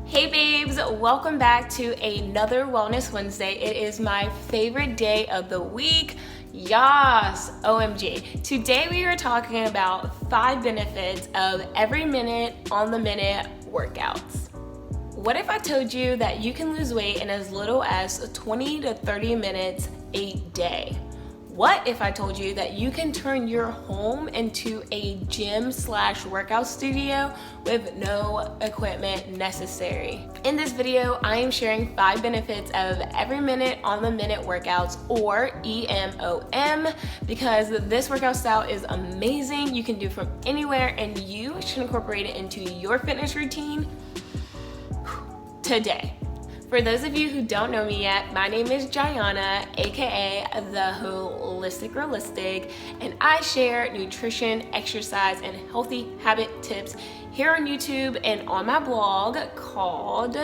Hey babes, welcome back to another Wellness Wednesday. It is my favorite day of the week. Yas, OMG. Today we are talking about 5 benefits of every minute on the minute workouts. What if I told you that you can lose weight in as little as 20 to 30 minutes a day? What if I told you that you can turn your home into a gym/workout studio with no equipment necessary? In this video, I am sharing 5 benefits of every minute on the minute workouts, or EMOM, because this workout style is amazing. You can do from anywhere and you should incorporate it into your fitness routine today. For those of you who don't know me yet, my name is Jayana, aka the Holistic Realistic, and I share nutrition, exercise, and healthy habit tips here on YouTube and on my blog called,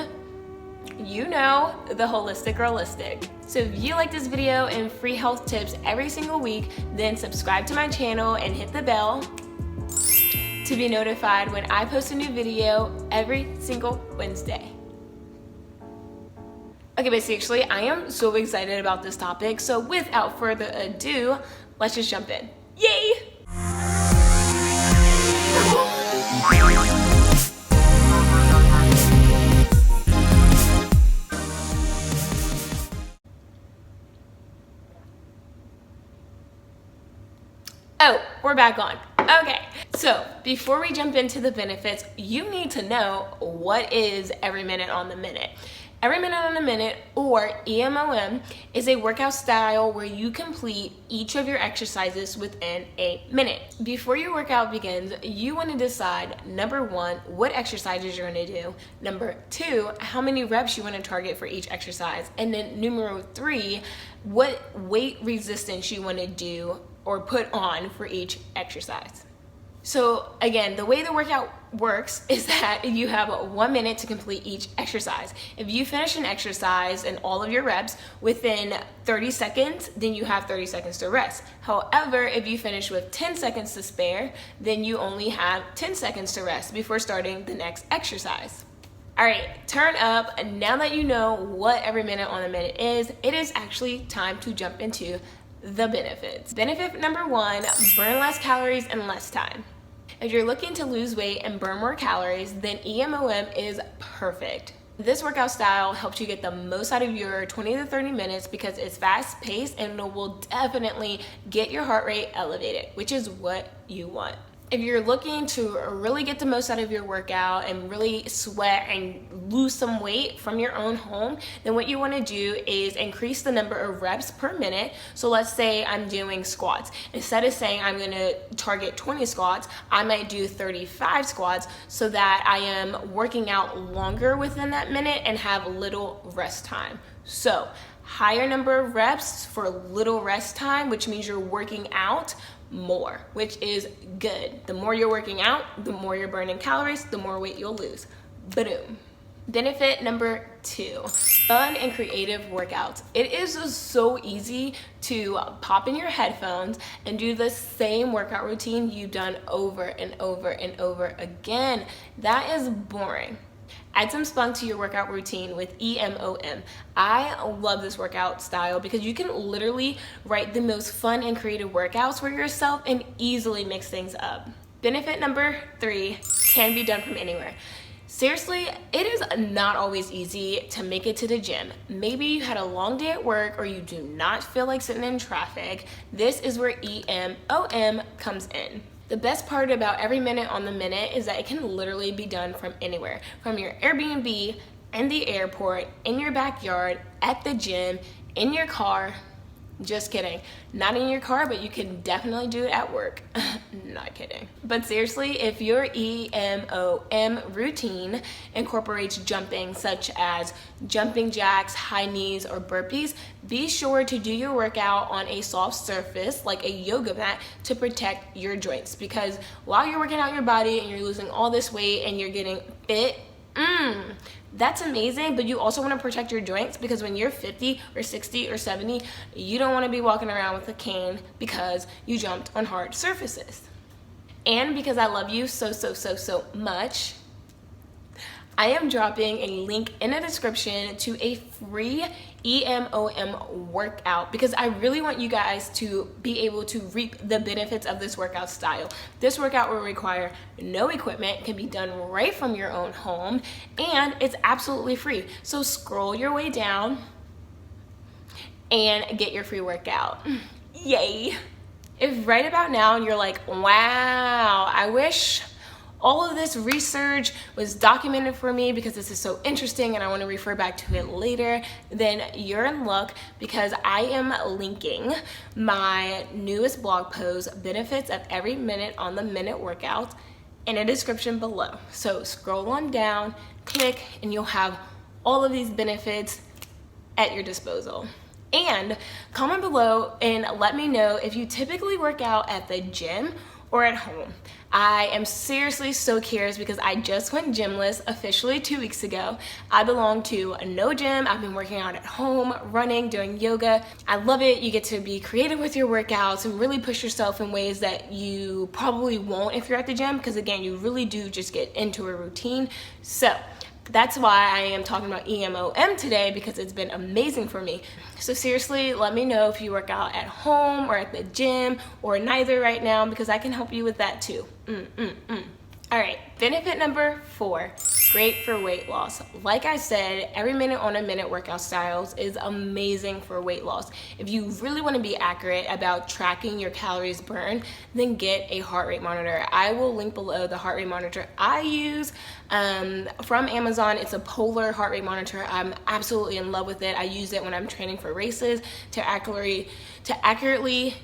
you know, the Holistic Realistic. So if you like this video and free health tips every single week, then subscribe to my channel and hit the bell to be notified when I post a new video every single Wednesday. Okay, but seriously, I am so excited about this topic. So without further ado, let's just jump in. Yay! Oh, we're back on. Okay, so before we jump into the benefits, you need to know what is every minute on the minute. Every minute on a minute, or EMOM, is a workout style where you complete each of your exercises within a minute. Before your workout begins, you want to decide, number 1, what exercises you're going to do. Number 2, how many reps you want to target for each exercise. And then number 3, what weight resistance you want to do or put on for each exercise. So again, the way the workout works is that you have 1 minute to complete each exercise. If you finish an exercise and all of your reps within 30 seconds, then you have 30 seconds to rest. However, if you finish with 10 seconds to spare, then you only have 10 seconds to rest before starting the next exercise. All right, turn up. Now that you know what every minute on the minute is, it is actually time to jump into the benefits. Benefit number 1, burn less calories in less time. If you're looking to lose weight and burn more calories, then EMOM is perfect. This workout style helps you get the most out of your 20 to 30 minutes because it's fast paced and it will definitely get your heart rate elevated, which is what you want. If you're looking to really get the most out of your workout and really sweat and lose some weight from your own home, then what you want to do is increase the number of reps per minute. So let's say I'm doing squats. Instead of saying I'm going to target 20 squats, I might do 35 squats so that I am working out longer within that minute and have little rest time. So higher number of reps for little rest time, which means you're working out more, which is good. The more you're working out, the more you're burning calories, the more weight you'll lose. Boom. Benefit number 2, fun and creative workouts. It is so easy to pop in your headphones and do the same workout routine you've done over and over and over again. That is boring. Add some spunk to your workout routine with EMOM. I love this workout style because you can literally write the most fun and creative workouts for yourself and easily mix things up. Benefit number 3, can be done from anywhere. Seriously, it is not always easy to make it to the gym. Maybe you had a long day at work or you do not feel like sitting in traffic. This is where EMOM comes in. The best part about every minute on the minute is that it can literally be done from anywhere. From your Airbnb, in the airport, in your backyard, at the gym, in your car. Just kidding. Not in your car, but you can definitely do it at work. Not kidding. But seriously, if your EMOM routine incorporates jumping, such as jumping jacks, high knees, or burpees, be sure to do your workout on a soft surface like a yoga mat to protect your joints. Because while you're working out your body and you're losing all this weight and you're getting fit, that's amazing, but you also want to protect your joints because when you're 50 or 60 or 70, you don't want to be walking around with a cane because you jumped on hard surfaces. And because I love you so much, I am dropping a link in the description to a free EMOM workout because I really want you guys to be able to reap the benefits of this workout style. This workout will require no equipment, can be done right from your own home, and it's absolutely free. So scroll your way down and get your free workout. Yay! If right about now you're like, wow, I wish all of this research was documented for me because this is so interesting and I want to refer back to it later, then you're in luck because I am linking my newest blog post, Benefits of Every Minute on the Minute Workout, in the description below. So scroll on down, click, and you'll have all of these benefits at your disposal. And comment below and let me know if you typically work out at the gym or at home. I am seriously so curious because I just went gymless officially 2 weeks ago. I belong to no gym. I've been working out at home, running, doing yoga. I love it. You get to be creative with your workouts and really push yourself in ways that you probably won't if you're at the gym, because again, you really do just get into a routine. So that's why I am talking about EMOM today, because it's been amazing for me. So seriously, let me know if you work out at home or at the gym or neither right now, because I can help you with that too. All right, benefit number 4, great for weight loss. Like I said, Every Minute on a Minute workout styles is amazing for weight loss. If you really want to be accurate about tracking your calories burned, then get a heart rate monitor. I will link below the heart rate monitor I use from Amazon. It's a polar heart rate monitor. I'm absolutely in love with it. I use it when I'm training for races to accurately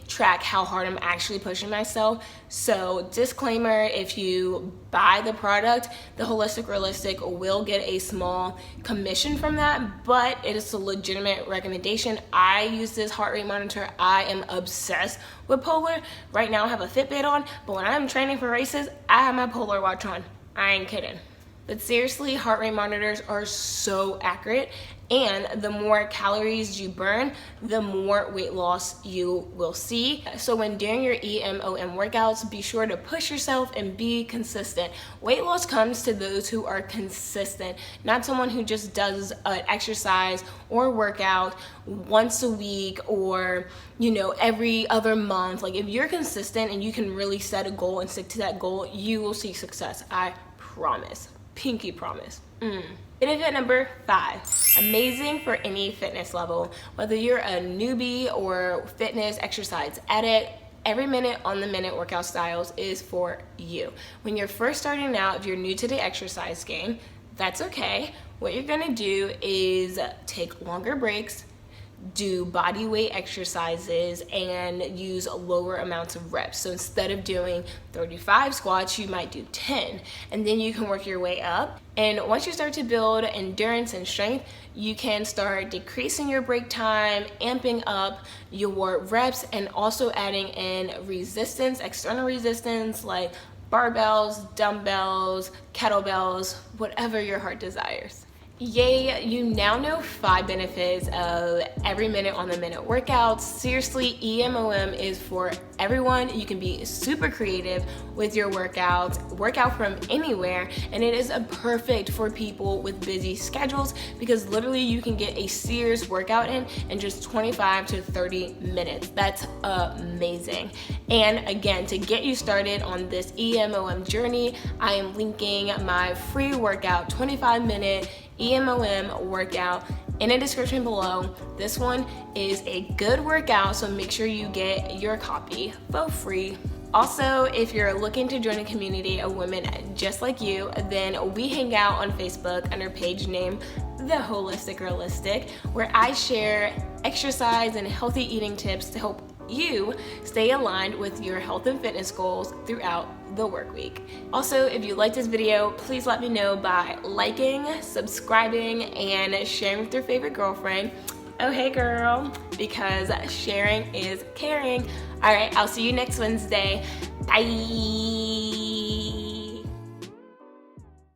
track how hard I'm actually pushing myself. So disclaimer, if you buy the product, the Holistic Realistic will get a small commission from that, but it is a legitimate recommendation. I use this heart rate monitor. I am obsessed with Polar. Right now I have a Fitbit on, but when I'm training for races, I have my Polar watch on. I ain't kidding. But seriously, heart rate monitors are so accurate, and the more calories you burn, the more weight loss you will see. So when doing your EMOM workouts, be sure to push yourself and be consistent. Weight loss comes to those who are consistent, not someone who just does an exercise or workout once a week or, you know, every other month. Like, if you're consistent and you can really set a goal and stick to that goal, you will see success. I promise. Pinky promise. Benefit number 5, amazing for any fitness level. Whether you're a newbie or fitness exercise addict, Every Minute on the Minute workout styles is for you. When you're first starting out, if you're new to the exercise game, that's okay. What you're gonna do is take longer breaks, do body weight exercises, and use lower amounts of reps. So instead of doing 35 squats, you might do 10, and then you can work your way up. And once you start to build endurance and strength, you can start decreasing your break time, amping up your reps, and also adding in resistance, external resistance like barbells, dumbbells, kettlebells, whatever your heart desires. Yay, you now know 5 benefits of Every Minute on the Minute workouts. Seriously, EMOM is for everyone. You can be super creative with your workouts, work out from anywhere, and it is perfect for people with busy schedules because literally you can get a serious workout in just 25 to 30 minutes. That's amazing. And again, to get you started on this EMOM journey, I am linking my free workout, 25-minute EMOM workout in the description below. This one is a good workout, so make sure you get your copy for free. Also, if you're looking to join a community of women just like you, then we hang out on Facebook under page name The Holistic Realistic, where I share exercise and healthy eating tips to help you stay aligned with your health and fitness goals throughout the work week. Also, if you like this video, please let me know by liking, subscribing, and sharing with your favorite girlfriend. Oh, hey girl, because sharing is caring. All right, I'll see you next Wednesday. Bye.